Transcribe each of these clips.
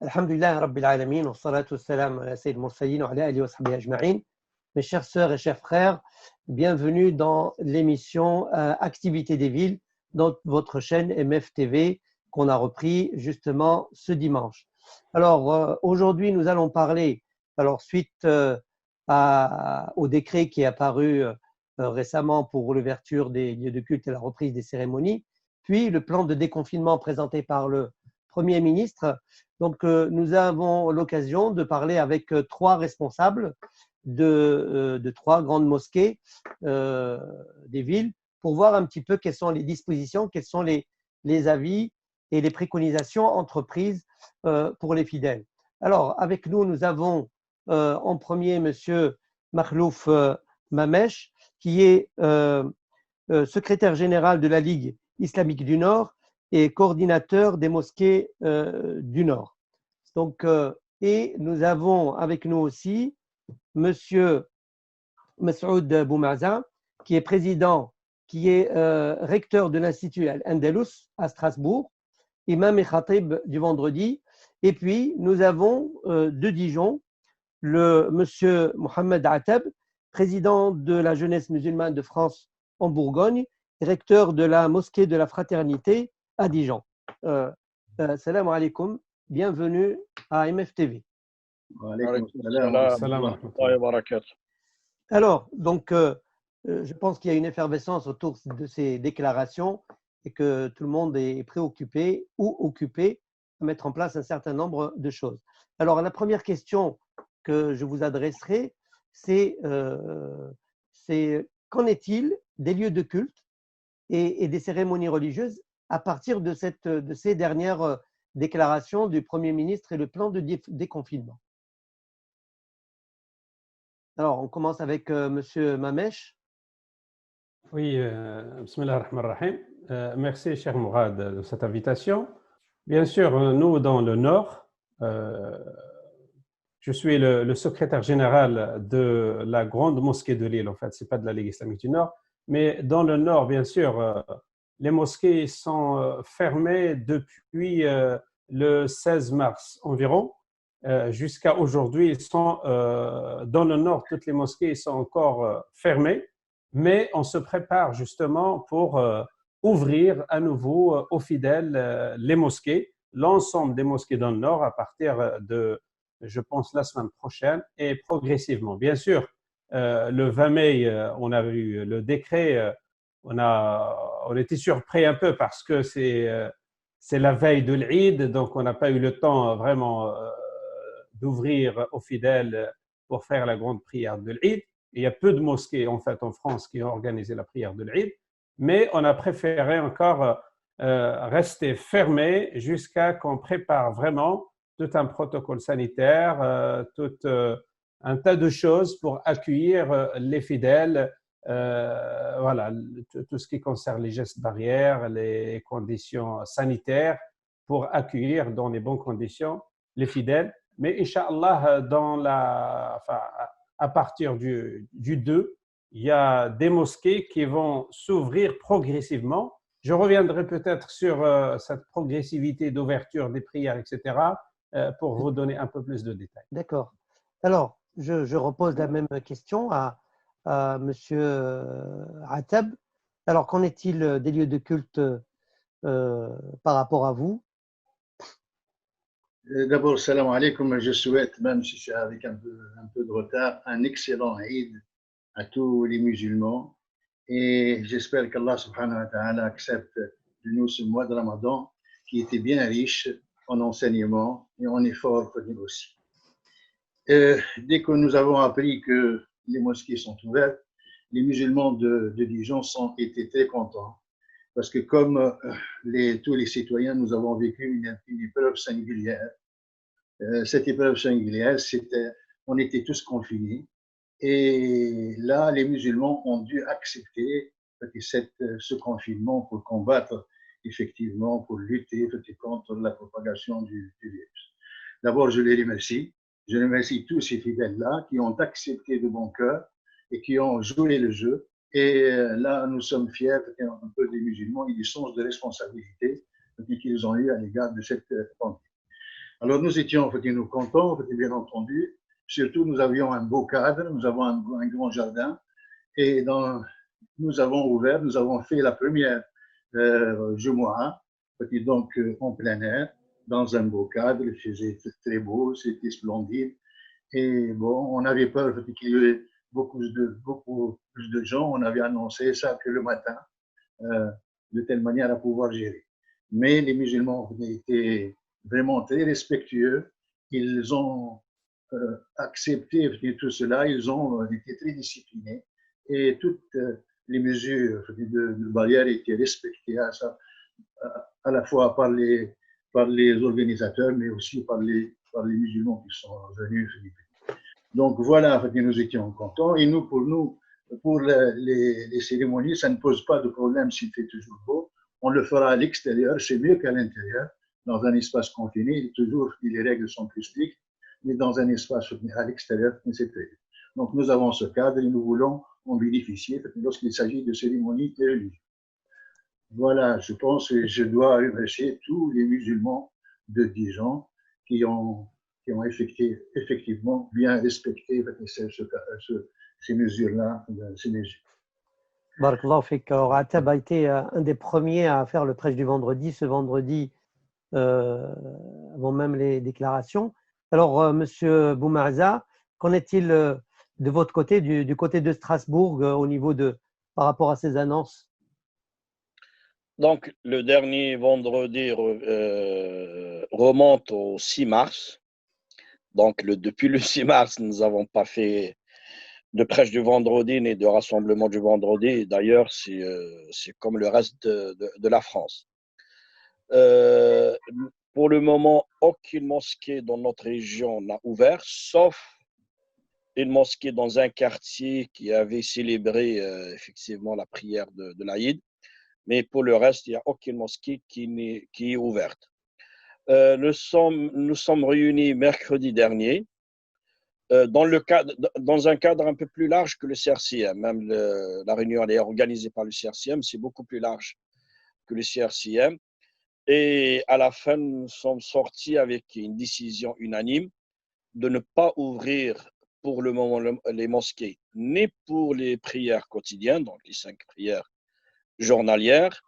Alhamdulillah Rabbil Alamin, wa salatu wassalam ala Sayyid Mursalin wa ala alihi wa sahbihi ajma'in. Mes chères sœurs et chers frères, bienvenue dans l'émission Activité des villes, dans votre chaîne MFTV qu'on a repris justement ce dimanche. Alors aujourd'hui, nous allons parler, suite au décret qui est apparu récemment pour l'ouverture des lieux de culte et la reprise des cérémonies, puis le plan de déconfinement présenté par le Premier ministre. Donc, nous avons l'occasion de parler avec trois responsables de trois grandes mosquées des villes pour voir un petit peu quelles sont les dispositions, quels sont les avis et les préconisations entreprises pour les fidèles. Alors, avec nous, nous avons en premier Monsieur Makhlouf Mamesh, qui est secrétaire général de la Ligue islamique du Nord et coordinateur des mosquées du Nord. Donc, et nous avons avec nous aussi Monsieur Masoud Boumaza, qui est président, qui est recteur de l'Institut Al-Andalus à Strasbourg, imam et khatib du vendredi. Et puis, nous avons de Dijon, le Monsieur Mohamed Atab, président de la jeunesse musulmane de France en Bourgogne, recteur de la mosquée de la Fraternité à Dijon. Salam alaikum, bienvenue à MFTV. Alors, donc, je pense qu'il y a une effervescence autour de ces déclarations et que tout le monde est préoccupé ou occupé à mettre en place un certain nombre de choses. Alors, la première question que je vous adresserai, c'est qu'en est-il des lieux de culte et des cérémonies religieuses à partir de ces dernières déclarations du Premier ministre et le plan de déconfinement? Alors, on commence avec Monsieur Mamesh. Oui, bismillah ar-Rahman ar-Rahim. Merci, cher Mourad, de cette invitation. Bien sûr, nous, dans le Nord, je suis le secrétaire général de la grande mosquée de Lille. En fait, ce n'est pas de la Ligue islamique du Nord, mais dans le Nord, bien sûr, les mosquées sont fermées depuis le 16 mars environ. Jusqu'à aujourd'hui, ils sont dans le Nord, toutes les mosquées sont encore fermées, mais on se prépare justement pour ouvrir à nouveau aux fidèles les mosquées, l'ensemble des mosquées dans le Nord à partir de, je pense, la semaine prochaine et progressivement. Bien sûr, le 20 mai, on a eu le décret, on était surpris un peu parce que c'est la veille de l'Eid, donc on n'a pas eu le temps vraiment d'ouvrir aux fidèles pour faire la grande prière de l'Eid. Il y a peu de mosquées en fait en France qui ont organisé la prière de l'Eid, mais on a préféré encore rester fermé jusqu'à qu'on prépare vraiment tout un protocole sanitaire, tout un tas de choses pour accueillir les fidèles. Voilà, tout ce qui concerne les gestes barrières, les conditions sanitaires pour accueillir dans les bonnes conditions les fidèles. Mais Inch'Allah, à partir du 2, il y a des mosquées qui vont s'ouvrir progressivement. Je reviendrai peut-être sur cette progressivité d'ouverture des prières, etc., pour vous donner un peu plus de détails. D'accord. Alors, je repose la même question à Monsieur Atab. Alors, qu'en est-il des lieux de culte par rapport à vous? D'abord, salam alaikum. Je souhaite, même si c'est avec un peu de retard, un excellent Eid à tous les musulmans. Et j'espère qu'Allah subhanahu wa ta'ala accepte de nous ce mois de Ramadan qui était bien riche en enseignements et en efforts pour nous aussi. Dès que nous avons appris que les mosquées sont ouvertes, les musulmans de Dijon étaient très contents parce que comme tous les citoyens, nous avons vécu une épreuve singulière. Cette épreuve singulière, on était tous confinés. Et là, les musulmans ont dû accepter ce confinement pour combattre, effectivement, pour lutter contre la propagation du virus. D'abord, je les remercie. Je remercie tous ces fidèles-là qui ont accepté de bon cœur et qui ont joué le jeu. Et là, nous sommes fiers un peu des musulmans et du sens de responsabilité qu'ils ont eu à l'égard de cette pandémie. Alors nous étions nous contents, bien entendu. Surtout, nous avions un beau cadre, nous avons un grand jardin. Et nous avons ouvert, nous avons fait la première Jumu'ah, donc en plein air, dans un beau cadre. Il faisait très beau, c'était splendide. Et bon, on avait peur qu'il y ait beaucoup plus de gens. On avait annoncé ça que le matin, de telle manière à pouvoir gérer. Mais les musulmans ont été vraiment très respectueux. Ils ont accepté tout cela. Ils ont été très disciplinés. Et toutes les mesures de barrière étaient respectées à la fois par les organisateurs, mais aussi par les musulmans qui sont venus. Donc voilà, nous étions contents. Et pour les cérémonies, ça ne pose pas de problème s'il fait toujours beau. On le fera à l'extérieur, c'est mieux qu'à l'intérieur. Dans un espace confiné, toujours, les règles sont plus strictes, mais dans un espace à l'extérieur, c'est très bien. Donc nous avons ce cadre et nous voulons en bénéficier lorsqu'il s'agit de cérémonies religieuses. Voilà, je pense que je dois remercier tous les musulmans de Dijon qui ont effectivement bien respecté ces mesures-là. Barakallahu fik. Alors, Atab a été un des premiers à faire le prêche du vendredi, ce vendredi, avant même les déclarations. Alors, Monsieur Boumarza, qu'en est-il de votre côté, du côté de Strasbourg, au niveau par rapport à ces annonces? Donc, le dernier vendredi remonte au 6 mars. Donc, depuis le 6 mars, nous n'avons pas fait de prêche du vendredi ni de rassemblement du vendredi. D'ailleurs, c'est comme le reste de la France. Pour le moment, aucune mosquée dans notre région n'a ouvert, sauf une mosquée dans un quartier qui avait célébré effectivement la prière de l'Aïd. Mais pour le reste, il n'y a aucune mosquée qui est ouverte. Nous sommes réunis mercredi dernier dans un cadre un peu plus large que le CRCM. Même la réunion est organisée par le CRCM, c'est beaucoup plus large que le CRCM. Et à la fin, nous sommes sortis avec une décision unanime de ne pas ouvrir pour le moment les mosquées, ni pour les prières quotidiennes, donc les 5 prières journalières,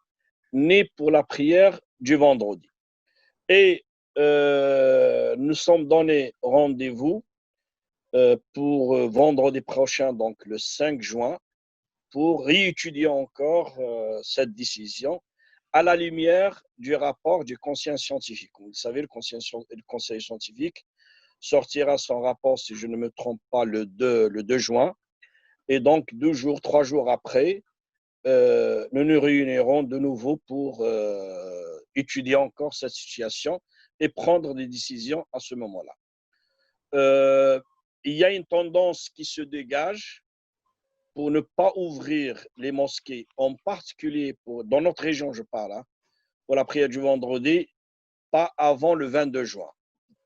ni pour la prière du vendredi. Et nous sommes donné rendez-vous pour vendredi prochain, donc le 5 juin, pour réétudier encore cette décision à la lumière du rapport du conseil scientifique. Vous le savez, le conseil scientifique sortira son rapport, si je ne me trompe pas, le 2 juin. Et donc, 3 jours après, nous nous réunirons de nouveau pour étudier encore cette situation et prendre des décisions à ce moment-là. Il y a une tendance qui se dégage pour ne pas ouvrir les mosquées, en particulier dans notre région, je parle, pour la prière du vendredi, pas avant le 22 juin.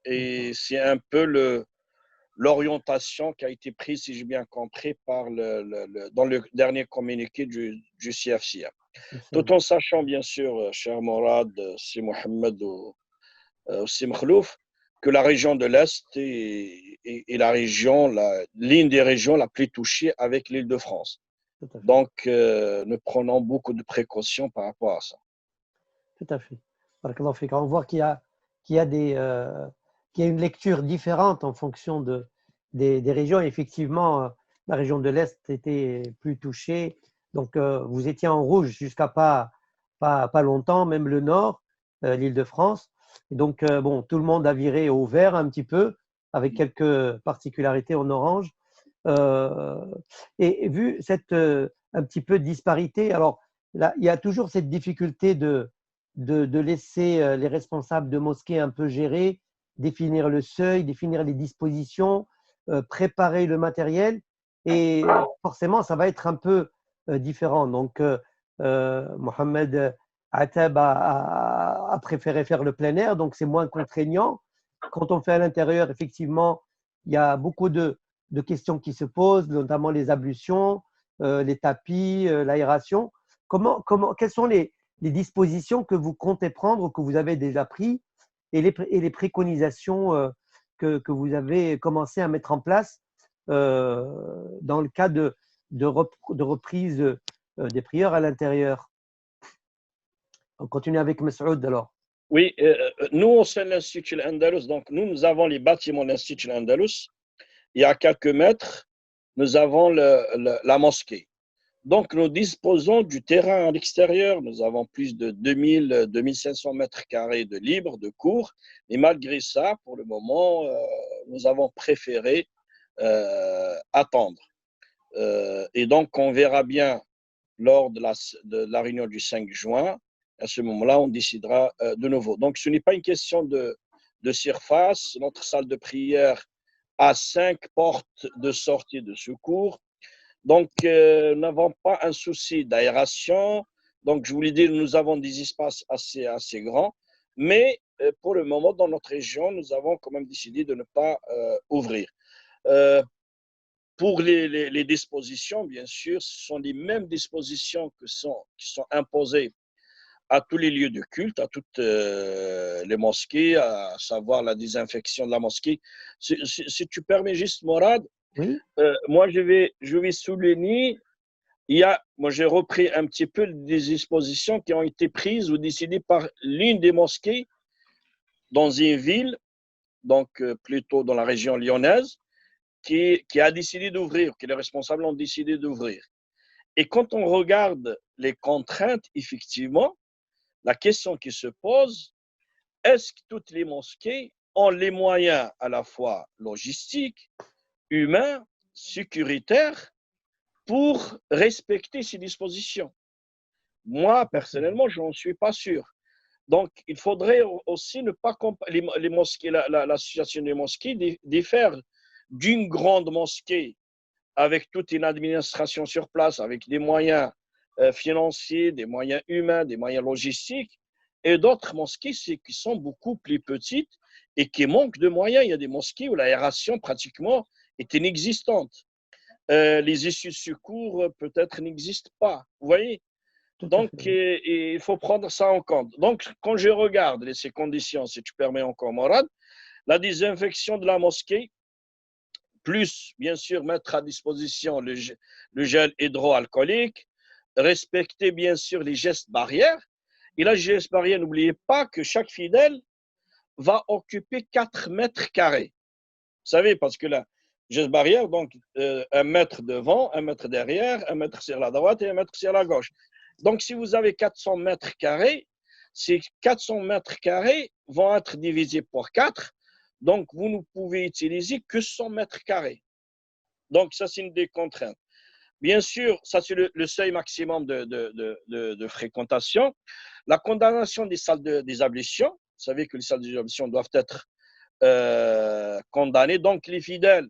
Et c'est un peu l'orientation qui a été prise, si j'ai bien compris, dans le dernier communiqué du CFCM. Tout en sachant, bien sûr, cher Mourad, c'est Mohamed ou c'est Mkhlouf, que la région de l'Est est l'une des régions la plus touchée avec l'Île-de-France. Donc, nous prenons beaucoup de précautions par rapport à ça. Tout à fait. On voit qu'il y a une lecture différente en fonction des régions. Effectivement, la région de l'Est était plus touchée. Donc, vous étiez en rouge jusqu'à pas longtemps, même le Nord, l'Île-de-France. Et donc, tout le monde a viré au vert un petit peu, avec quelques particularités en orange. Et vu cette un petit peu disparité, alors là, il y a toujours cette difficulté de laisser les responsables de mosquées un peu gérer, définir le seuil, définir les dispositions, préparer le matériel. Et forcément, ça va être un peu différent. Donc, Mohamed Atab a préféré faire le plein air, donc c'est moins contraignant. Quand on fait à l'intérieur, effectivement, il y a beaucoup de questions qui se posent, notamment les ablutions, les tapis, l'aération. Quelles sont les dispositions que vous comptez prendre ou que vous avez déjà pris et les préconisations que vous avez commencé à mettre en place dans le cas de reprise des prières à l'intérieur. On continue avec Masoud alors. Oui, nous, au sein de l'Institut Al-Andalus, donc nous avons les bâtiments de l'Institut Al-Andalus. Et à quelques mètres, nous avons la mosquée. Donc, nous disposons du terrain à l'extérieur. Nous avons plus de 2500 mètres carrés de libre, de cours. Et malgré ça, pour le moment, nous avons préféré attendre. Et donc, on verra bien lors de la réunion du 5 juin. À ce moment-là, on décidera de nouveau. Donc, ce n'est pas une question de surface. Notre salle de prière a 5 portes de sortie de secours. Donc, nous n'avons pas un souci d'aération. Donc, je voulais dire, nous avons des espaces assez grands. Mais pour le moment, dans notre région, nous avons quand même décidé de ne pas ouvrir. Pour les dispositions, bien sûr, ce sont les mêmes dispositions qui sont imposées à tous les lieux de culte, à toutes les mosquées, à savoir la désinfection de la mosquée. Si tu permets juste, Morad, Oui. moi, je vais souligner, moi, j'ai repris un petit peu des dispositions qui ont été prises ou décidées par l'une des mosquées dans une ville, donc plutôt dans la région lyonnaise, qui a décidé d'ouvrir, que les responsables ont décidé d'ouvrir. Et quand on regarde les contraintes, effectivement, la question qui se pose, est-ce que toutes les mosquées ont les moyens à la fois logistiques, humains, sécuritaires pour respecter ces dispositions? Moi, personnellement, je n'en suis pas sûr. Donc, il faudrait aussi ne pas comparer les mosquées, l'association des mosquées, diffère d'une grande mosquée avec toute une administration sur place, avec des moyens financiers, des moyens humains, des moyens logistiques, et d'autres mosquées qui sont beaucoup plus petites et qui manquent de moyens. Il y a des mosquées où l'aération pratiquement est inexistante. Les issues de secours peut-être n'existent pas. Vous voyez? Donc, il faut prendre ça en compte. Donc, quand je regarde ces conditions, si tu permets encore, Morad, la désinfection de la mosquée, plus, bien sûr, mettre à disposition le gel hydroalcoolique, respecter, bien sûr, les gestes barrières. Et là, les gestes barrières, n'oubliez pas que chaque fidèle va occuper 4 mètres carrés. Vous savez, parce que là, geste barrière, donc 1 mètre devant, 1 mètre derrière, 1 mètre sur la droite et 1 mètre sur la gauche. Donc, si vous avez 400 mètres carrés, ces 400 mètres carrés vont être divisés par 4. Donc, vous ne pouvez utiliser que 100 mètres carrés. Donc, ça, c'est une des contraintes. Bien sûr, ça, c'est le seuil maximum de fréquentation. La condamnation des salles des ablutions, vous savez que les salles des ablutions doivent être condamnées. Donc, les fidèles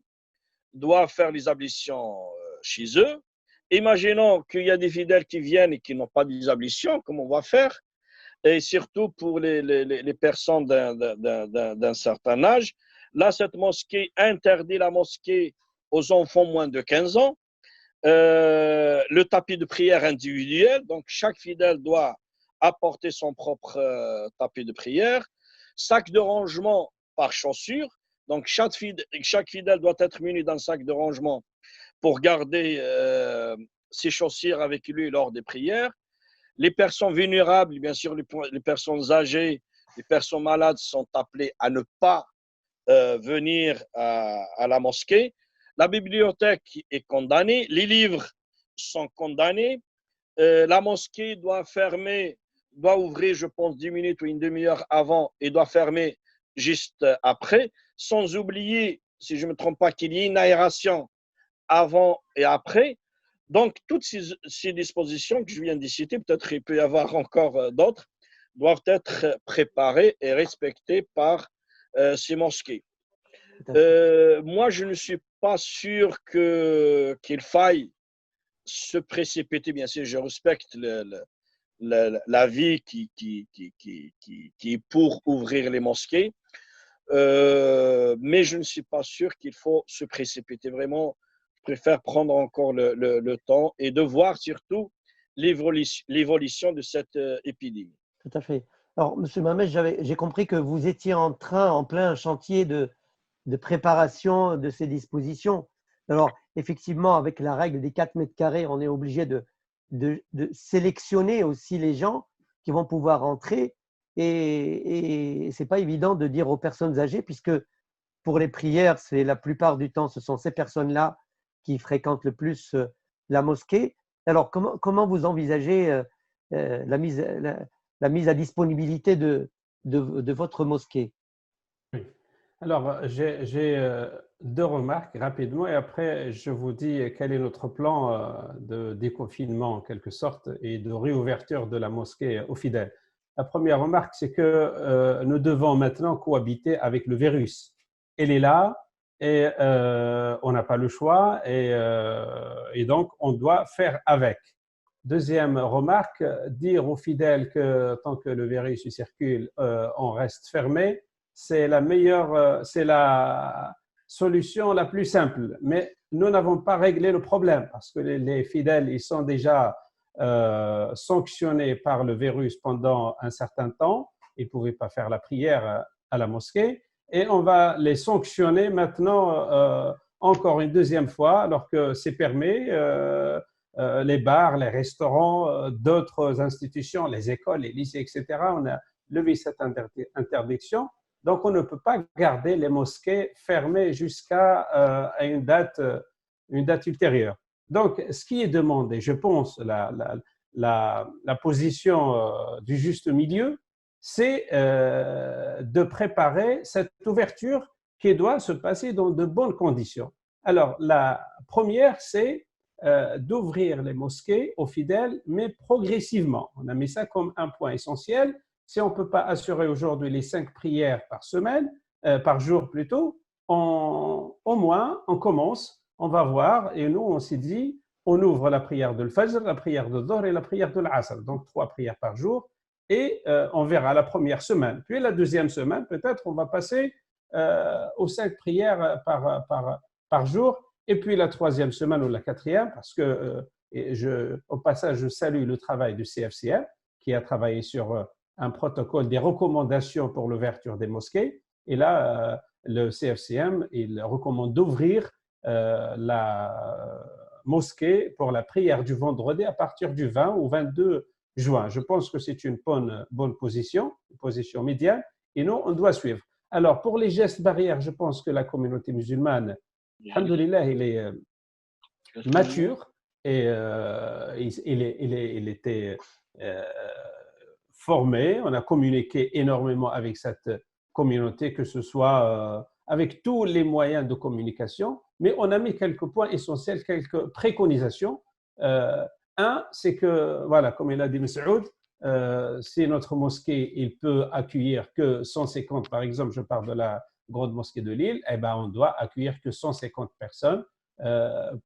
doivent faire les ablutions chez eux. Imaginons qu'il y a des fidèles qui viennent et qui n'ont pas des ablutions, comment on va faire? Et surtout pour les personnes d'un certain âge. Là, cette mosquée interdit la mosquée aux enfants moins de 15 ans. Le tapis de prière individuel, donc chaque fidèle doit apporter son propre tapis de prière. Sac de rangement par chaussure, donc chaque fidèle doit être muni d'un sac de rangement pour garder ses chaussures avec lui lors des prières. Les personnes vulnérables, bien sûr, les personnes âgées, les personnes malades sont appelées à ne pas venir à la mosquée. La bibliothèque est condamnée, les livres sont condamnés. La mosquée doit ouvrir, je pense, 10 minutes ou une demi-heure avant et doit fermer juste après, sans oublier, si je ne me trompe pas, qu'il y ait une aération avant et après. Donc, toutes ces dispositions que je viens de citer, peut-être il peut y avoir encore d'autres, doivent être préparées et respectées par ces mosquées. Moi, je ne suis pas sûr qu'il faille se précipiter. Bien sûr, je respecte l'avis qui est pour ouvrir les mosquées, mais je ne suis pas sûr qu'il faut se précipiter. Vraiment, je préfère prendre encore le temps et de voir surtout l'évolution de cette épidémie. Tout à fait. Alors, Monsieur Mohamed, j'ai compris que vous étiez en plein chantier de préparation de ces dispositions. Alors, effectivement, avec la règle des 4 mètres carrés, on est obligé de sélectionner aussi les gens qui vont pouvoir entrer. Et ce n'est pas évident de dire aux personnes âgées, puisque pour les prières, c'est la plupart du temps, ce sont ces personnes-là qui fréquentent le plus la mosquée. Alors, comment vous envisagez la mise à disponibilité de votre mosquée? Oui. Alors, j'ai deux remarques rapidement et après, je vous dis quel est notre plan de déconfinement en quelque sorte et de réouverture de la mosquée aux fidèles. La première remarque, c'est que nous devons maintenant cohabiter avec le virus. Elle est là et on n'a pas le choix et donc on doit faire avec. Deuxième remarque, dire aux fidèles que tant que le virus circule, on reste fermé, c'est c'est la solution la plus simple. Mais nous n'avons pas réglé le problème parce que les fidèles, ils sont déjà sanctionnés par le virus pendant un certain temps. Ils ne pouvaient pas faire la prière à la mosquée. Et on va les sanctionner maintenant encore une deuxième fois alors que c'est permis. Les bars, les restaurants, d'autres institutions, les écoles, les lycées, etc. On a levé cette interdiction. Donc, on ne peut pas garder les mosquées fermées jusqu'à une date ultérieure. Donc, ce qui est demandé, je pense, la position du juste milieu, c'est de préparer cette ouverture qui doit se passer dans de bonnes conditions. Alors, la première, c'est d'ouvrir les mosquées aux fidèles, mais progressivement. On a mis ça comme un point essentiel. Si on ne peut pas assurer aujourd'hui les 5 prières par semaine, par jour plutôt, au moins, on commence, on va voir, et nous, on s'est dit, on ouvre la prière de l'Fajr, la prière de Dhuhr et la prière de l'Asr, donc 3 prières par jour, et on verra la première semaine. Puis la deuxième semaine, peut-être, on va passer aux 5 prières par jour, et puis la troisième semaine ou la quatrième, parce que, au passage, je salue le travail du CFCM, qui a travaillé sur un protocole des recommandations pour l'ouverture des mosquées. Et là, le CFCM, il recommande d'ouvrir la mosquée pour la prière du vendredi à partir du 20 ou 22 juin. Je pense que c'est une bonne position, une position médiane, et nous, on doit suivre. Alors, pour les gestes barrières, je pense que la communauté musulmane, alhamdoulilah, il est mature et il était formé. On a communiqué énormément avec cette communauté, que ce soit avec tous les moyens de communication, mais on a mis quelques points essentiels, quelques préconisations. Un, c'est que, voilà, comme il a dit Masoud, si notre mosquée il peut accueillir que 150, par exemple, je parle de la grande mosquée de Lille, eh ben, on doit accueillir que 150 personnes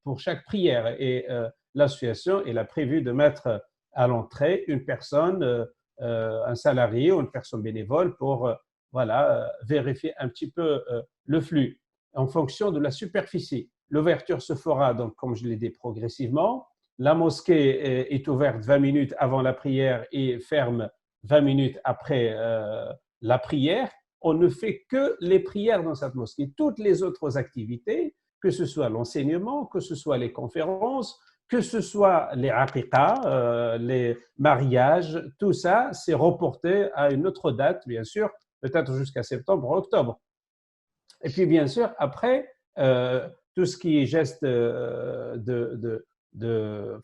pour chaque prière. Et l'association elle a prévu de mettre à l'entrée une personne, un salarié ou une personne bénévole pour vérifier un petit peu le flux en fonction de la superficie. L'ouverture se fera, donc, comme je l'ai dit, progressivement. La mosquée est ouverte 20 minutes avant la prière et ferme 20 minutes après la prière. On ne fait que les prières dans cette mosquée. Toutes les autres activités, que ce soit l'enseignement, que ce soit les conférences, que ce soit les aqiqas, les mariages, tout ça, c'est reporté à une autre date, bien sûr, peut-être jusqu'à septembre ou octobre. Et puis, bien sûr, après, tout ce qui est gestes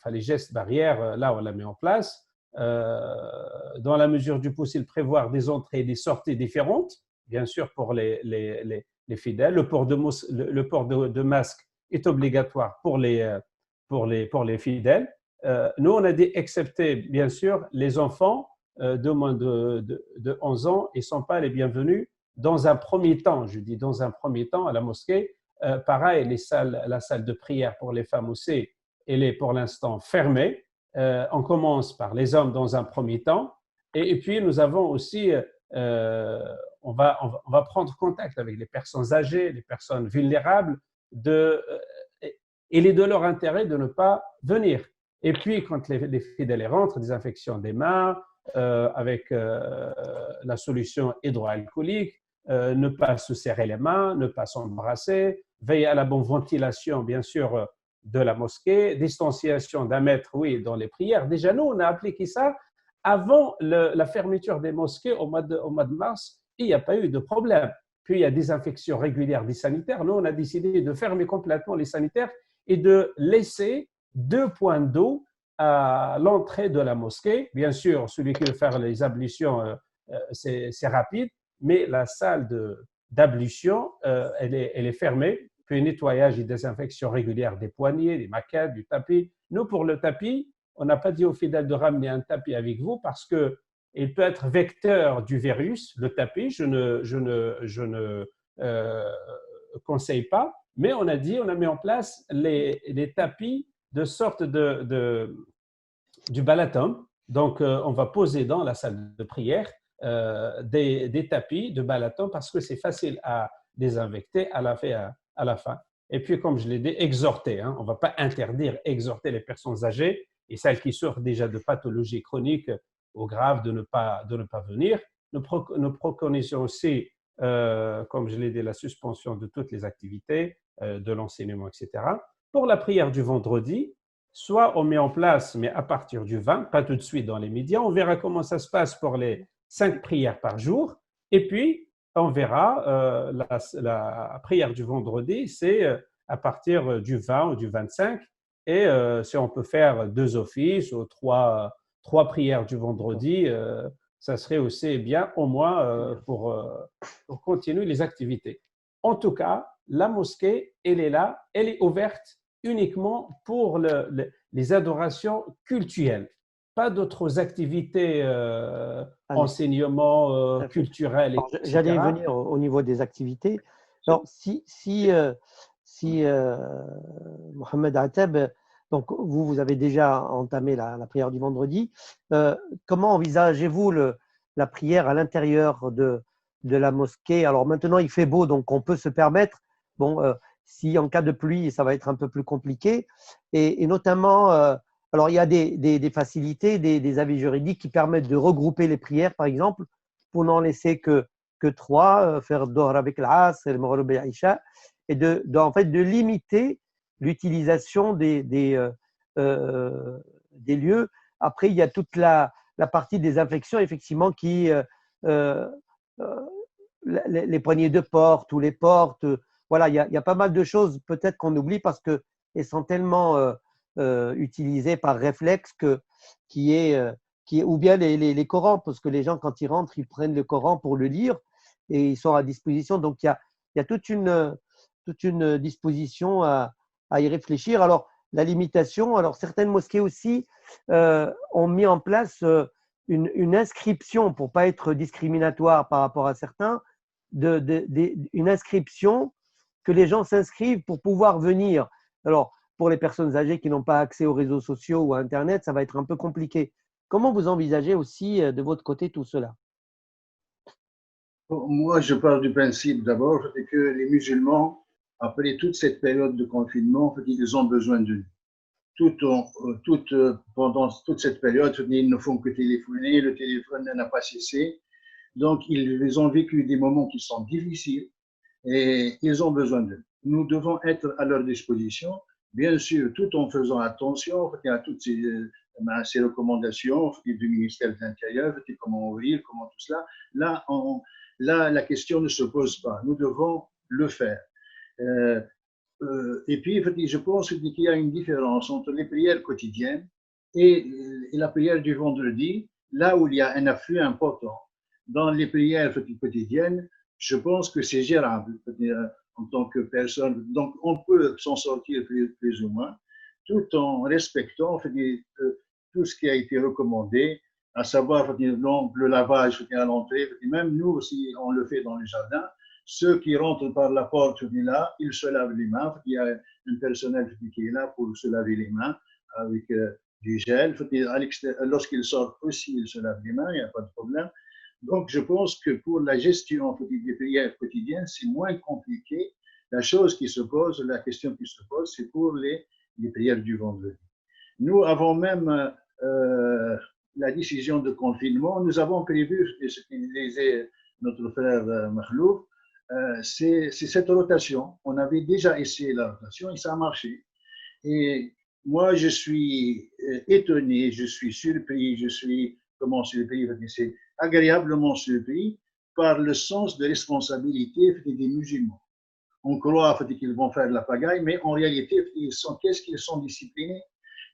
les gestes barrières, là, on l'a mis en place. Dans la mesure du possible, prévoir des entrées et des sorties différentes, bien sûr, pour les fidèles. Le port de masque est obligatoire pour les fidèles. Nous, on a dit excepté, bien sûr, les enfants de moins de 11 ans, ils ne sont pas les bienvenus dans un premier temps, je dis dans un premier temps à la mosquée. Pareil, la salle de prière pour les femmes aussi, elle est pour l'instant fermée. On commence par les hommes dans un premier temps. Et puis, nous avons aussi, on va prendre contact avec les personnes âgées, les personnes vulnérables, il est de leur intérêt de ne pas venir. Et puis, quand les fidèles rentrent, désinfection des mains, avec la solution hydroalcoolique, ne pas se serrer les mains, ne pas s'embrasser, veiller à la bonne ventilation, bien sûr, de la mosquée, distanciation d'1 mètre, oui, dans les prières. Déjà, nous, on a appliqué ça avant la fermeture des mosquées au mois de mars, et il n'y a pas eu de problème. Puis, il y a des infections régulières des sanitaires. Nous, on a décidé de fermer complètement les sanitaires et de laisser 2 points d'eau à l'entrée de la mosquée. Bien sûr, celui qui veut faire les ablutions, c'est rapide, mais la salle d'ablution, elle est fermée. Puis nettoyage et désinfection régulière des poignées, des maquettes, du tapis. Nous, pour le tapis, on n'a pas dit aux fidèles de ramener un tapis avec vous parce qu'il peut être vecteur du virus, le tapis. Je ne conseille pas, mais on a mis en place les tapis de sorte du balatum. Donc, on va poser dans la salle de prière des tapis de balatum parce que c'est facile à désinfecter à la fin. Et puis, comme je l'ai dit, exhorter. On ne va pas interdire, exhorter les personnes âgées et celles qui souffrent déjà de pathologies chroniques ou graves de ne pas venir. Nous préconisons aussi, comme je l'ai dit, la suspension de toutes les activités, de l'enseignement, etc. Pour la prière du vendredi, soit on met en place, mais à partir du 20, pas tout de suite dans les médias, on verra comment ça se passe pour les 5 prières par jour. Et puis, on verra, la prière du vendredi, c'est à partir du 20 ou du 25. Et si on peut faire 2 offices ou 3 prières du vendredi, ça serait aussi bien au moins pour continuer les activités. En tout cas, la mosquée, elle est là, elle est ouverte uniquement pour les adorations cultuelles. Pas d'autres activités, enseignement culturel, etc. J'allais venir au niveau des activités. Alors, si Mohamed Ateb, donc vous avez déjà entamé la prière du vendredi, comment envisagez-vous la prière à l'intérieur de la mosquée? Alors maintenant, il fait beau, donc on peut se permettre. Bon, si en cas de pluie, ça va être un peu plus compliqué. Et notamment, alors il y a des facilités, des avis juridiques qui permettent de regrouper les prières, par exemple, pour n'en laisser que 3, faire Dohr avec l'Asr et le Maghrib et l'Isha, et en fait, de limiter l'utilisation des lieux. Après, il y a toute la partie des infections, effectivement, qui les poignées de porte ou les portes. Voilà, il y a pas mal de choses peut-être qu'on oublie parce qu'elles sont tellement utilisées par réflexe ou bien les Corans, parce que les gens, quand ils rentrent, ils prennent le Coran pour le lire et ils sont à disposition. Donc, il y a toute une disposition à y réfléchir. Alors, la limitation, alors certaines mosquées aussi ont mis en place une inscription, pour ne pas être discriminatoire par rapport à certains, une inscription que les gens s'inscrivent pour pouvoir venir. Alors, pour les personnes âgées qui n'ont pas accès aux réseaux sociaux ou à Internet, ça va être un peu compliqué. Comment vous envisagez aussi de votre côté tout cela? Moi, je pars du principe d'abord que les musulmans, après toute cette période de confinement, ils ont besoin de nous. Pendant toute cette période, ils ne font que téléphoner, le téléphone n'a pas cessé. Donc, ils ont vécu des moments qui sont difficiles et ils ont besoin d'eux. Nous devons être à leur disposition, bien sûr, tout en faisant attention à toutes ces recommandations du ministère de l'Intérieur, comment ouvrir, comment tout cela. Là, la question ne se pose pas. Nous devons le faire. Et puis, je pense qu'il y a une différence entre les prières quotidiennes et la prière du vendredi, là où il y a un afflux important. Dans les prières quotidiennes, je pense que c'est gérable en tant que personne. Donc, on peut s'en sortir plus ou moins, tout en respectant tout ce qui a été recommandé, à savoir le lavage à l'entrée. Même nous aussi, on le fait dans le jardin. Ceux qui rentrent par la porte, là, ils se lavent les mains. Il y a un personnel qui est là pour se laver les mains avec du gel. Lorsqu'ils sortent aussi, ils se lavent les mains, il n'y a pas de problème. Donc, je pense que pour la gestion des prières quotidiennes, c'est moins compliqué. La question qui se pose, c'est pour les prières du vendredi. Nous avons même la décision de confinement, nous avons prévu, ce qu'il disait notre frère Mahlouf, c'est cette rotation. On avait déjà essayé la rotation et ça a marché. Et moi, je suis étonné, je suis surpris, je suis, comment surpris, c'est agréablement surpris par le sens de responsabilité des musulmans. On croit qu'ils vont faire de la pagaille, mais en réalité, qu'est-ce qu'ils sont disciplinés?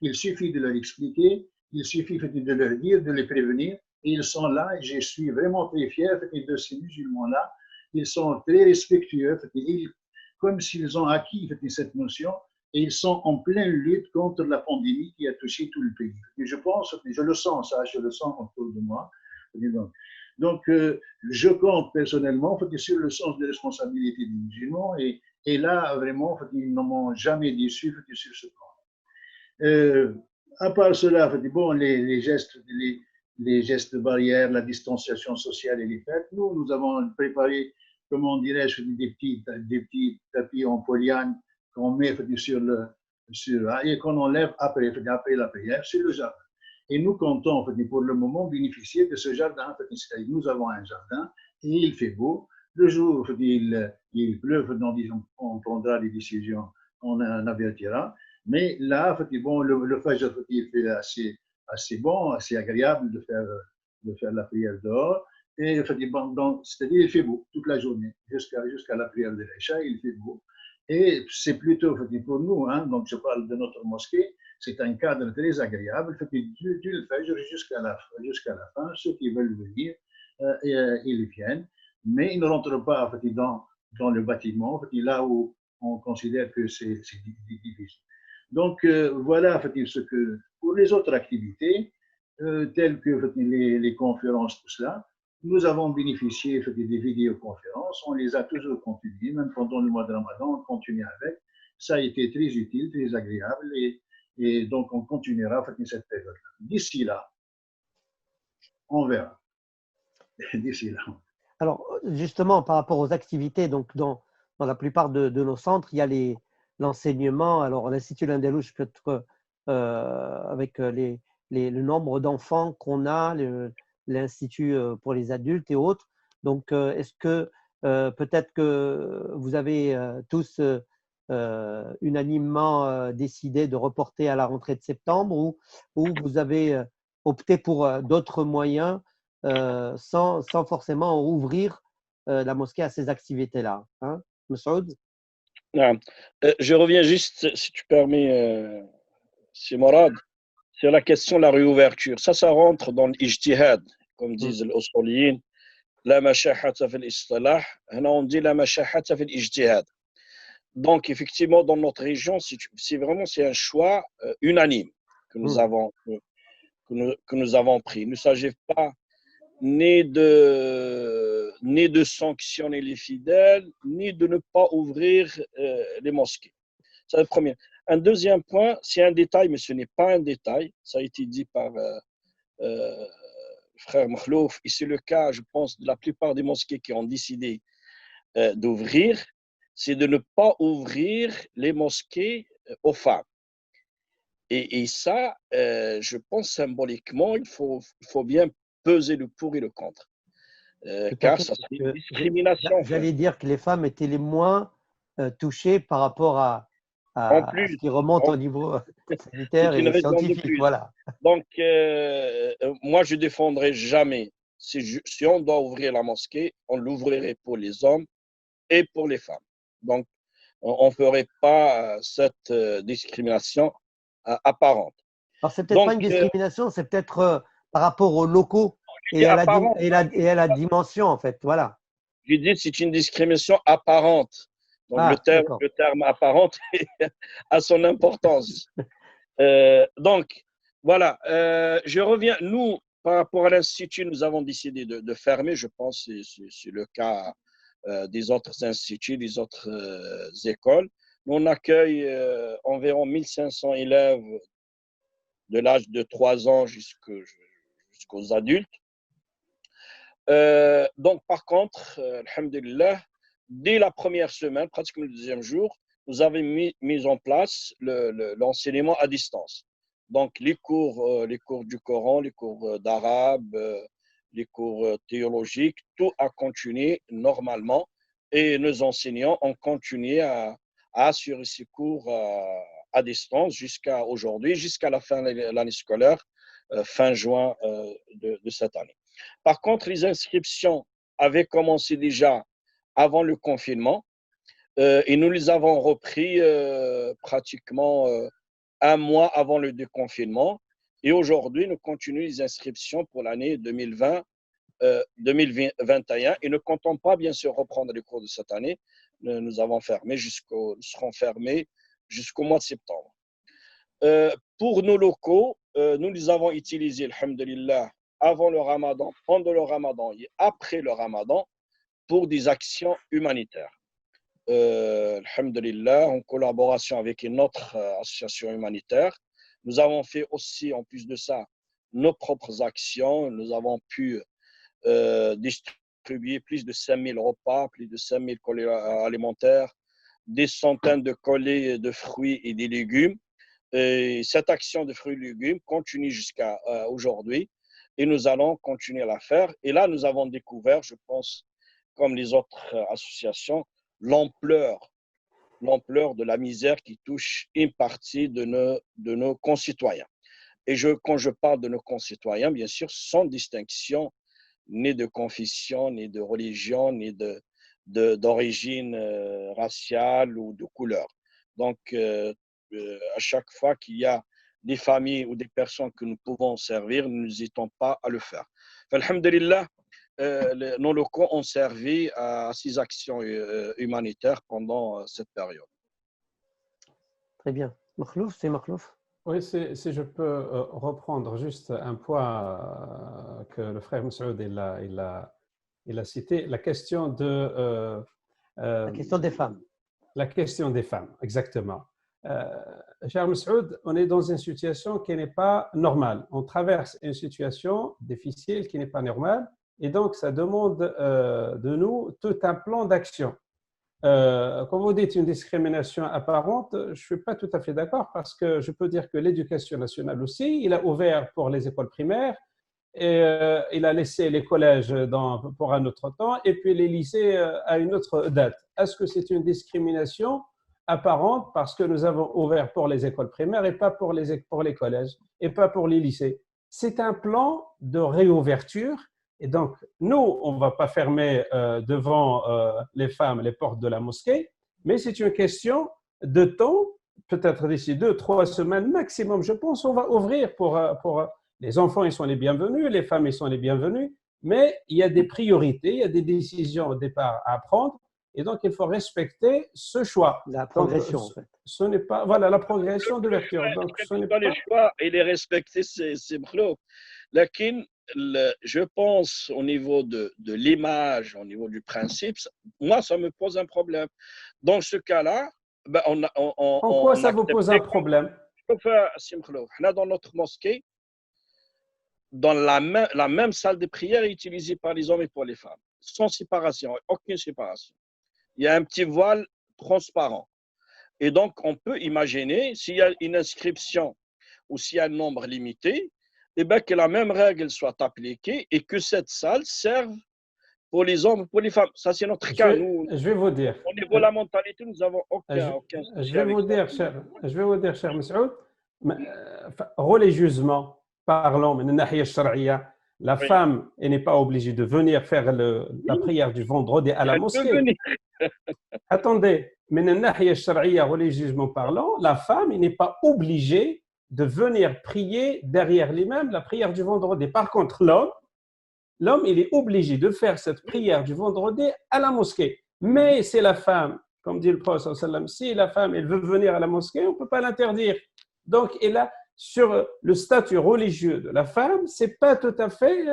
Il suffit de leur expliquer, il suffit de leur dire, de les prévenir, et ils sont là, et je suis vraiment très fier de ces musulmans-là. Ils sont très respectueux, comme s'ils ont acquis cette notion, et ils sont en pleine lutte contre la pandémie qui a touché tout le pays. Et je pense, je le sens, ça, je le sens autour de moi. Donc, je compte personnellement sur le sens de responsabilité des musulmans et là, vraiment, ils ne m'ont jamais déçu sur ce plan. À part cela, bon, les gestes barrières, la distanciation sociale et les fêtes, nous avons préparé, comment dirais-je, des petits tapis en polyane qu'on met et qu'on enlève après la prière sur le jardin. Et nous comptons, pour le moment, bénéficier de ce jardin. Nous avons un jardin et il fait beau. Le jour, il pleut, on prendra des décisions, on en avertira. Mais là, bon, le fajr, il fait assez bon, assez agréable de faire la prière dehors. Et c'est-à-dire, il fait beau toute la journée, jusqu'à la prière de l'Isha, il fait beau. Et c'est plutôt pour nous, hein, donc je parle de notre mosquée, c'est un cadre très agréable, du Fajr jusqu'à la fin. Ceux qui veulent venir, ils viennent, mais ils ne rentrent pas dans le bâtiment, là où on considère que c'est difficile. Donc voilà ce que, pour les autres activités, telles que les conférences, tout cela, nous avons bénéficié des vidéoconférences, on les a toujours continuées, même pendant le mois de Ramadan, on continue avec. Ça a été très utile, très agréable, et donc on continuera cette période-là. D'ici là, on verra. D'ici là. Alors, justement, par rapport aux activités, donc dans la plupart de nos centres, il y a l'enseignement. Alors, l'Institut L'Andalouche, peut-être avec le nombre d'enfants qu'on a, l'Institut pour les adultes et autres. Donc, est-ce que peut-être que vous avez tous unanimement décidé de reporter à la rentrée de septembre ou vous avez opté pour d'autres moyens sans forcément ouvrir la mosquée à ces activités-là, hein, Massoud? Je reviens juste, si tu permets, c'est Morad, sur la question de la réouverture. Ça rentre dans l'ijtihad, comme disent les usuliyin. La mashahata fi l'istilah, on dit la mashahata fi l'ijtihad. Donc, effectivement, dans notre région, c'est un choix unanime que nous avons pris. Il ne s'agit pas ni de sanctionner les fidèles, ni de ne pas ouvrir les mosquées. C'est le premier. Un deuxième point, c'est un détail, mais ce n'est pas un détail. Ça a été dit par le frère Mahlouf, et c'est le cas, je pense, de la plupart des mosquées qui ont décidé d'ouvrir, c'est de ne pas ouvrir les mosquées aux femmes. Et ça, je pense symboliquement, il faut bien peser le pour et le contre. Car ça, c'est une discrimination. J'allais dire que les femmes étaient les moins touchées par rapport à ce qui remonte au niveau sanitaire et scientifique. Voilà. Donc, moi, je ne défendrai jamais. Si on doit ouvrir la mosquée, on l'ouvrirait pour les hommes et pour les femmes. Donc, on ne ferait pas cette discrimination apparente. Alors, c'est peut-être pas une discrimination, c'est peut-être par rapport aux locaux et à la dimension, en fait. Voilà. Je dis c'est une discrimination apparente. Donc, le terme apparente a son importance. Donc, voilà. Je reviens. Nous, par rapport à l'Institut, nous avons décidé de fermer. Je pense que c'est le cas des autres instituts, des autres écoles. Nous, on accueille environ 1500 élèves de l'âge de 3 ans jusqu'aux adultes. Donc, par contre, alhamdulillah, dès la première semaine, pratiquement le deuxième jour, nous avons mis en place l'enseignement à distance. Donc, les cours du Coran, les cours d'arabe, les cours théologiques, tout a continué normalement et nos enseignants ont continué à assurer ces cours à distance jusqu'à aujourd'hui, jusqu'à la fin de l'année scolaire, fin juin de cette année. Par contre, les inscriptions avaient commencé déjà avant le confinement et nous les avons repris pratiquement un mois avant le déconfinement. Et aujourd'hui, nous continuons les inscriptions pour l'année 2021 et ne comptons pas, bien sûr, reprendre les cours de cette année. Nous serons fermés jusqu'au mois de septembre. Pour nos locaux, nous les avons utilisés, alhamdulillah, avant le ramadan, pendant le ramadan et après le ramadan pour des actions humanitaires. Alhamdulillah, en collaboration avec une autre association humanitaire. Nous avons fait aussi, en plus de ça, nos propres actions. Nous avons pu distribuer plus de 5000 repas, plus de 5000 colis alimentaires, des centaines de colis de fruits et des légumes. Et cette action de fruits et légumes continue jusqu'à aujourd'hui et nous allons continuer à la faire. Et là, nous avons découvert, je pense, comme les autres associations, l'ampleur de la misère qui touche une partie de nos concitoyens. Et quand je parle de nos concitoyens, bien sûr, sans distinction ni de confession, ni de religion, ni d'origine raciale ou de couleur. Donc, à chaque fois qu'il y a des familles ou des personnes que nous pouvons servir, nous n'hésitons pas à le faire. Alhamdulillah, nos locaux ont servi à ces actions humanitaires pendant cette période. Très bien. Makhlouf, c'est Makhlouf. Oui, si je peux reprendre juste un point que le frère Moussaoud il a cité, la question la question des femmes. La question des femmes, exactement. Cher Moussaoud, on est dans une situation qui n'est pas normale. On traverse une situation difficile qui n'est pas normale et donc ça demande de nous tout un plan d'action. Quand vous dites une discrimination apparente, je ne suis pas tout à fait d'accord parce que je peux dire que l'Éducation nationale aussi, il a ouvert pour les écoles primaires et il a laissé les collèges pour un autre temps et puis les lycées à une autre date. Est-ce que c'est une discrimination apparente parce que nous avons ouvert pour les écoles primaires et pas pour les collèges et pas pour les lycées? C'est un plan de réouverture. Et donc, nous, on ne va pas fermer devant les femmes les portes de la mosquée, mais c'est une question de temps, peut-être d'ici 2-3 semaines maximum, je pense, on va ouvrir pour les enfants, ils sont les bienvenus, les femmes, ils sont les bienvenus, mais il y a des priorités, il y a des décisions au départ à prendre, et donc il faut respecter ce choix. La progression, donc, en fait. Ce n'est pas, voilà, la progression d'ouverture. Donc, ce n'est pas le choix et les respecter, c'est brûlant. Je pense au niveau de l'image, au niveau du principe, moi, ça me pose un problème. Dans ce cas-là, ben, en quoi ça vous pose un problème? Dans notre mosquée, dans la même salle de prière est utilisée par les hommes et pour les femmes, sans séparation, aucune séparation. Il y a un petit voile transparent. Et donc, on peut imaginer, s'il y a une inscription ou s'il y a un nombre limité, eh bien, que la même règle soit appliquée et que cette salle serve pour les hommes et pour les femmes. Ça, c'est notre cas. Je vais vous dire. Au niveau de la mentalité, nous n'avons aucun je vais vous dire, cher Moussaoud, religieusement parlant, la femme n'est pas obligée de venir faire la prière du vendredi à la mosquée. Attendez, religieusement parlant, la femme n'est pas obligée de venir prier derrière l'imam la prière du vendredi. Par contre, l'homme, il est obligé de faire cette prière du vendredi à la mosquée. Mais c'est la femme, comme dit le prophète, si la femme elle veut venir à la mosquée, on ne peut pas l'interdire. Donc, et là, sur le statut religieux de la femme, ce n'est pas tout à fait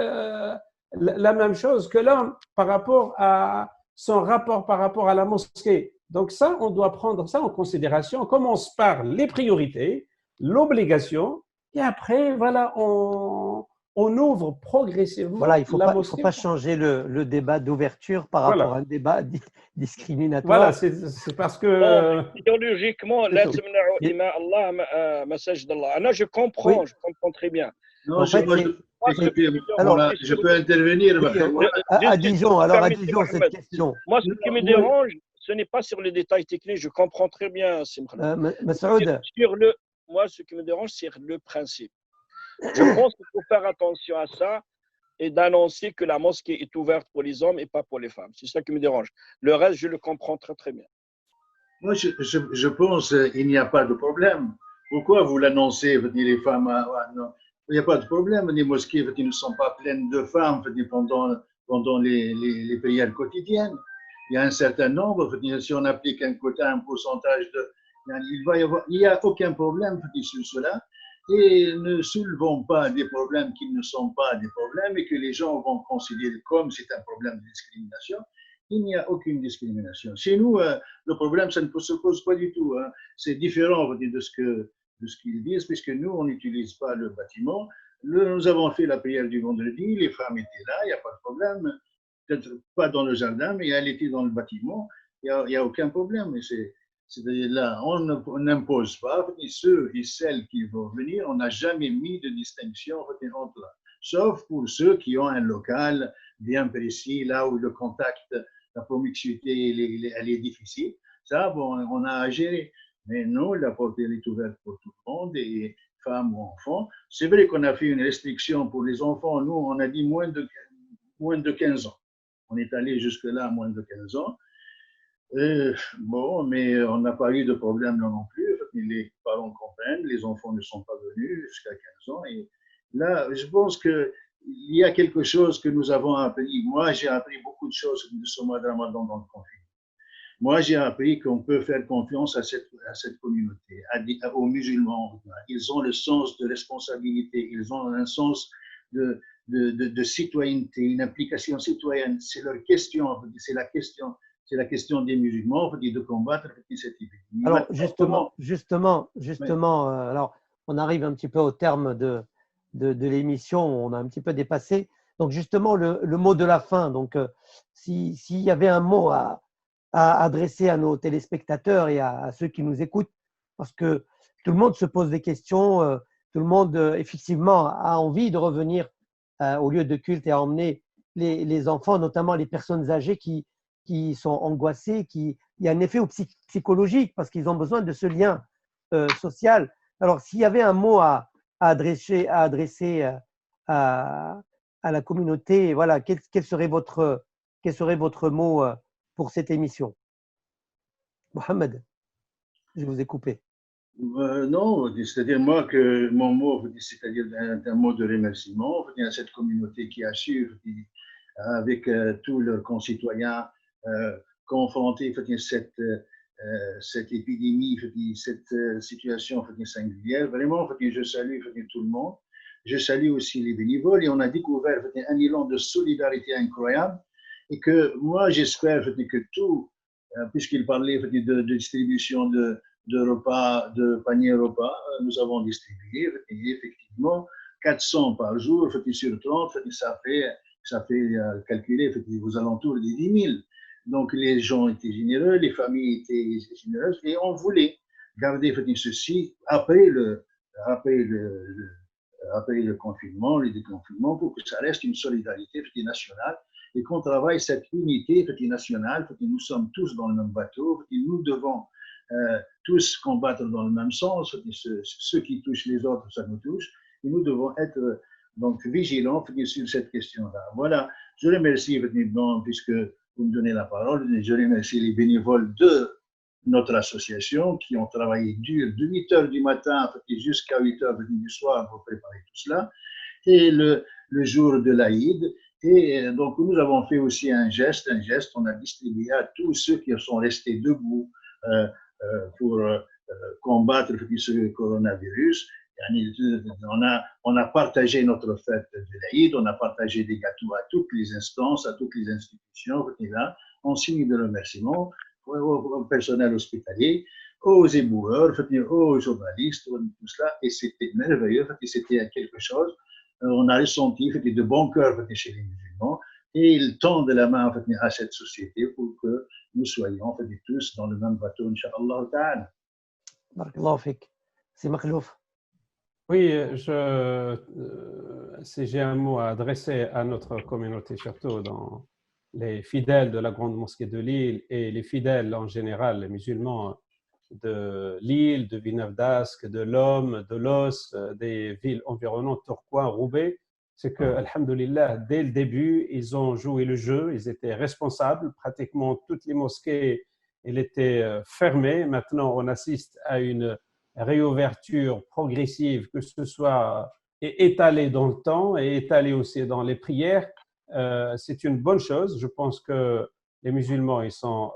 la même chose que l'homme par rapport à son rapport par rapport à la mosquée. Donc ça, on doit prendre ça en considération. On commence par les priorités, l'obligation, et après, voilà, on on ouvre progressivement Voilà, il la ne faut mosquée. pas changer le débat d'ouverture par Voilà. rapport à un débat Voilà, discriminatoire. c'est parce que… idéologiquement, C'est لا tout. تمنعوا Et- إماء الله مساجد الله. أنا je Oui, comprends très bien. Non, en fait, moi, c'est. Moi, ce qui me Alors, dérange, je peux intervenir. oui, à si Dijon, vous alors à permettez, Dijon, cette Mohamed, question. moi, ce qui me Oui. dérange, ce n'est pas sur les détails techniques, je comprends très bien, Simran. Masoud, Moi, ce qui me dérange, c'est le principe. Je pense qu'il faut faire attention à ça et d'annoncer que la mosquée est ouverte pour les hommes et pas pour les femmes. C'est ça qui me dérange. Le reste, je le comprends très, très bien. Moi, je pense qu'il n'y a pas de problème. Pourquoi vous l'annoncez, les femmes non. Il n'y a pas de problème. Les mosquées ne sont pas pleines de femmes pendant les prières quotidiennes. Il y a un certain nombre. Si on applique un quota, un pourcentage il n'y a aucun problème sur cela. Et ne soulevons pas des problèmes qui ne sont pas des problèmes et que les gens vont considérer comme c'est un problème de discrimination. Il n'y a aucune discrimination. Chez nous, le problème, ça ne se pose pas du tout. Hein. C'est différent de ce qu'ils disent, puisque nous, on n'utilise pas le bâtiment. Nous avons fait la prière du vendredi, les femmes étaient là, il n'y a pas de problème. Peut-être pas dans le jardin, mais elles étaient dans le bâtiment. Il n'y a aucun problème. C'est-à-dire là, on n'impose pas. Ceux et celles qui vont venir, on n'a jamais mis de distinction entre là. Sauf pour ceux qui ont un local bien précis, là où le contact, la promiscuité, elle est difficile. Ça, bon, on a à gérer. Mais non, la porte est ouverte pour tout le monde, et femmes ou enfants. C'est vrai qu'on a fait une restriction pour les enfants. Nous, on a dit moins de 15 ans. On est allé jusque-là à moins de 15 ans. Bon, mais on n'a pas eu de problème là non plus. Les parents comprennent, les enfants ne sont pas venus jusqu'à 15 ans. Et là, je pense qu'il y a quelque chose que nous avons appris. Moi, j'ai appris beaucoup de choses de ce mois de Ramadan dans le confinement. Moi, j'ai appris qu'on peut faire confiance à cette communauté, aux musulmans. Ils ont le sens de responsabilité, ils ont un sens de citoyenneté, une implication citoyenne. C'est leur question, c'est la question des musulmans, de combattre cette épidémie. alors justement, alors on arrive un petit peu au terme de l'émission, on a un petit peu dépassé. Donc justement, le mot de la fin. Donc, s'il y avait un mot à adresser à nos téléspectateurs et à ceux qui nous écoutent, parce que tout le monde se pose des questions, tout le monde effectivement a envie de revenir au lieu de culte et à emmener les enfants, notamment les personnes âgées qui sont angoissées, il y a un effet psychologique parce qu'ils ont besoin de ce lien social. Alors, s'il y avait un mot à adresser à la communauté, voilà, quel serait votre mot pour cette émission? Mohamed, je vous ai coupé. Non, c'est-à-dire moi que mon mot, c'est-à-dire un mot de remerciement à cette communauté qui a su, avec tous leurs concitoyens, confronter cette épidémie, cette situation singulière. Vraiment, je salue tout le monde. Je salue aussi les bénévoles et on a découvert un élan de solidarité incroyable et que moi, j'espère que tout, puisqu'il parlait de distribution de repas, de paniers repas, nous avons distribué et effectivement 400 par jour, sur 30, ça fait calculer aux alentours des 10 000. Donc les gens étaient généreux, les familles étaient généreuses et on voulait garder ceci après le confinement, le déconfinement, pour que ça reste une solidarité nationale et qu'on travaille cette unité nationale. Nous sommes tous dans le même bateau, nous devons tous combattre dans le même sens. Ceux qui touchent les autres, ça nous touche. Et nous devons être donc vigilants sur cette question-là. Voilà, je remercie, puisque vous me donnez la parole, je remercie les bénévoles de notre association qui ont travaillé dur de 8 heures du matin jusqu'à 8 heures du soir pour préparer tout cela. Et le jour de l'Aïd. Et donc, nous avons fait aussi un geste, on a distribué à tous ceux qui sont restés debout pour combattre ce coronavirus. On a partagé notre fête de l'Aïd, on a partagé des gâteaux à toutes les instances, à toutes les institutions, là, en signe de remerciement au personnel hospitalier, aux éboueurs, aux journalistes, tout cela, et c'était merveilleux, c'était quelque chose on a ressenti de bon cœur chez les musulmans et ils tendent la main à cette société pour que nous soyons tous dans le même bateau, Inch'Allah Ta'ala. Barakallahu fik. C'est Makhlouf. Oui, si j'ai un mot à adresser à notre communauté, surtout dans les fidèles de la Grande Mosquée de Lille et les fidèles en général, les musulmans de Lille, de Villeneuve-d'Ascq, de l'Homme, de Los, des villes environnantes, Tourcoing, Roubaix, c'est que, alhamdoulilah, dès le début, ils ont joué le jeu, ils étaient responsables. Pratiquement toutes les mosquées, elles étaient fermées. Maintenant, on assiste à une réouverture progressive, que ce soit étalée dans le temps et étalée aussi dans les prières. C'est une bonne chose. Je pense que les musulmans, ils sont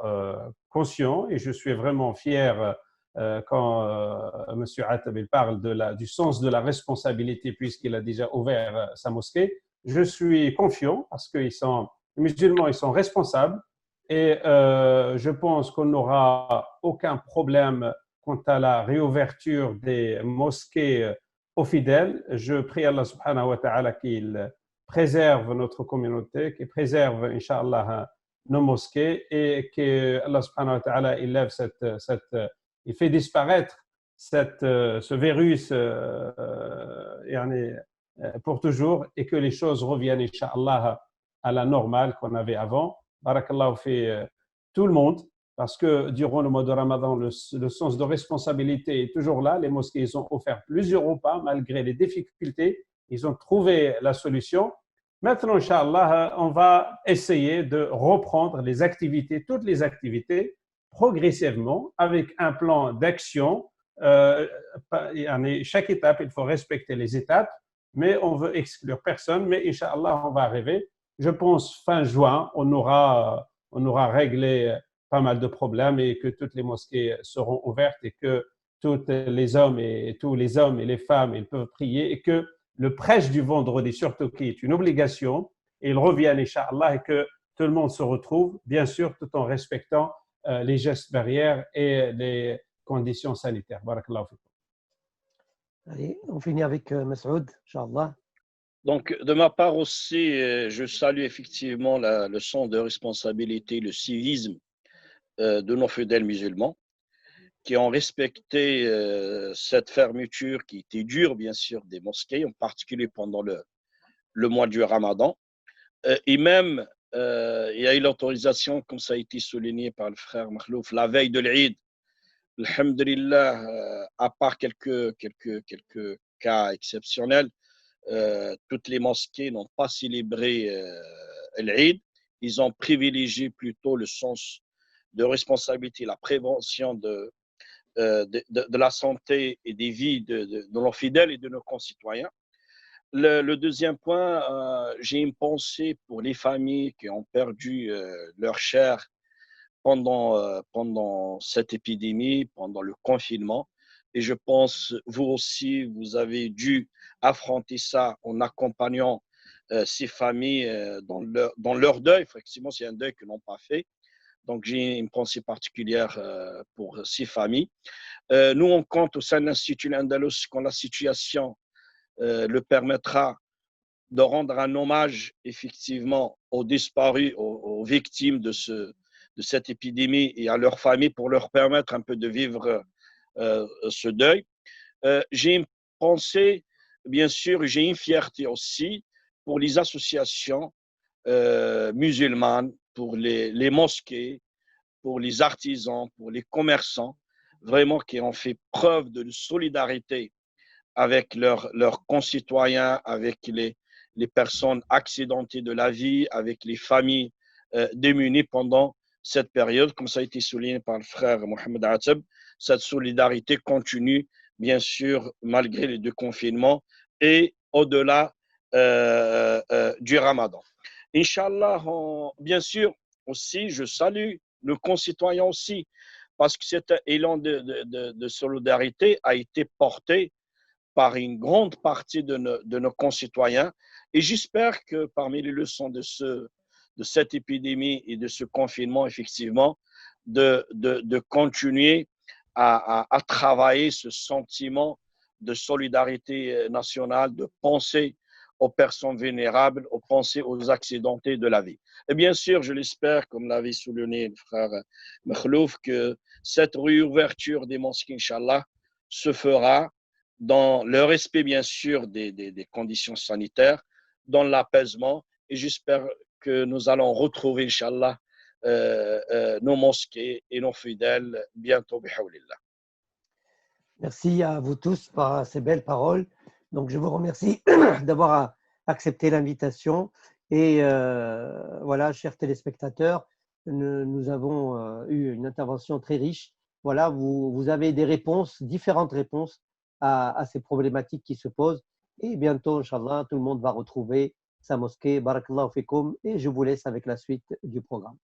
conscients et je suis vraiment fier quand M. Atab parle du sens de la responsabilité puisqu'il a déjà ouvert sa mosquée. Je suis confiant parce que les musulmans, ils sont responsables et je pense qu'on n'aura aucun problème quant à la réouverture des mosquées aux fidèles. Je prie Allah subhanahu wa ta'ala qu'il préserve notre communauté, qu'il préserve, Inch'Allah, nos mosquées et que Allah subhanahu wa ta'ala il lève il fait disparaître ce virus pour toujours et que les choses reviennent, Inch'Allah, à la normale qu'on avait avant. Barakallahu fi tout le monde. Parce que durant le mois de Ramadan, le sens de responsabilité est toujours là. Les mosquées, ils ont offert plusieurs repas malgré les difficultés. Ils ont trouvé la solution. Maintenant, Inch'Allah, on va essayer de reprendre les activités, toutes les activités, progressivement, avec un plan d'action. Chaque étape, il faut respecter les étapes, mais on veut exclure personne. Mais Inch'Allah, on va arriver. Je pense fin juin, on aura réglé pas mal de problèmes et que toutes les mosquées seront ouvertes et que tous les hommes et les femmes ils peuvent prier et que le prêche du vendredi, surtout qui est une obligation, il revient, Inch'Allah, et que tout le monde se retrouve, bien sûr, tout en respectant les gestes barrières et les conditions sanitaires. Barakallahu fikum. Allez, on finit avec Masoud, Inch'Allah. Donc, de ma part aussi, je salue effectivement le sens de responsabilité, le civisme de nos fidèles musulmans qui ont respecté cette fermeture qui était dure, bien sûr, des mosquées, en particulier pendant le mois du Ramadan. Et même, il y a eu l'autorisation, comme ça a été souligné par le frère Makhlouf, la veille de l'Eid. Alhamdulillah, à part quelques cas exceptionnels, toutes les mosquées n'ont pas célébré l'Eid. Ils ont privilégié plutôt le sens de responsabilité, la prévention de la santé et des vies de nos fidèles et de nos concitoyens. Le deuxième point, j'ai une pensée pour les familles qui ont perdu leur chair pendant cette épidémie, pendant le confinement. Et je pense, vous aussi, vous avez dû affronter ça en accompagnant ces familles dans leur deuil. Effectivement, c'est un deuil qu'ils n'ont pas fait. Donc, j'ai une pensée particulière pour ces familles. Nous, on compte au sein de l'Institut Al-Andalus, quand la situation le permettra, de rendre un hommage effectivement aux disparus, aux victimes de cette épidémie et à leurs familles pour leur permettre un peu de vivre ce deuil. J'ai une pensée, bien sûr, j'ai une fierté aussi pour les associations musulmanes, pour les mosquées, pour les artisans, pour les commerçants, vraiment qui ont fait preuve de solidarité avec leurs concitoyens, avec les personnes accidentées de la vie, avec les familles démunies pendant cette période, comme ça a été souligné par le frère Mohamed Atab. Cette solidarité continue, bien sûr, malgré les deux confinements et au-delà du Ramadan. Inch'Allah, bien sûr, aussi, je salue nos concitoyens aussi, parce que cet élan de solidarité a été porté par une grande partie de nos concitoyens. Et j'espère que parmi les leçons de cette épidémie et de ce confinement, effectivement, de continuer à travailler ce sentiment de solidarité nationale, de penser aux personnes vénérables, aux pensées, aux accidentés de la vie. Et bien sûr, je l'espère, comme l'avait souligné le frère Makhlouf, que cette réouverture des mosquées, Inch'Allah, se fera dans le respect, bien sûr, des conditions sanitaires, dans l'apaisement. Et j'espère que nous allons retrouver, Inch'Allah, nos mosquées et nos fidèles bientôt, bihawlillah. Merci à vous tous pour ces belles paroles. Donc, je vous remercie d'avoir accepté l'invitation. Et voilà, chers téléspectateurs, nous avons eu une intervention très riche. Voilà, vous avez des réponses, différentes réponses à ces problématiques qui se posent. Et bientôt, Inch'Allah, tout le monde va retrouver sa mosquée. Barakallahu fikum. Et je vous laisse avec la suite du programme.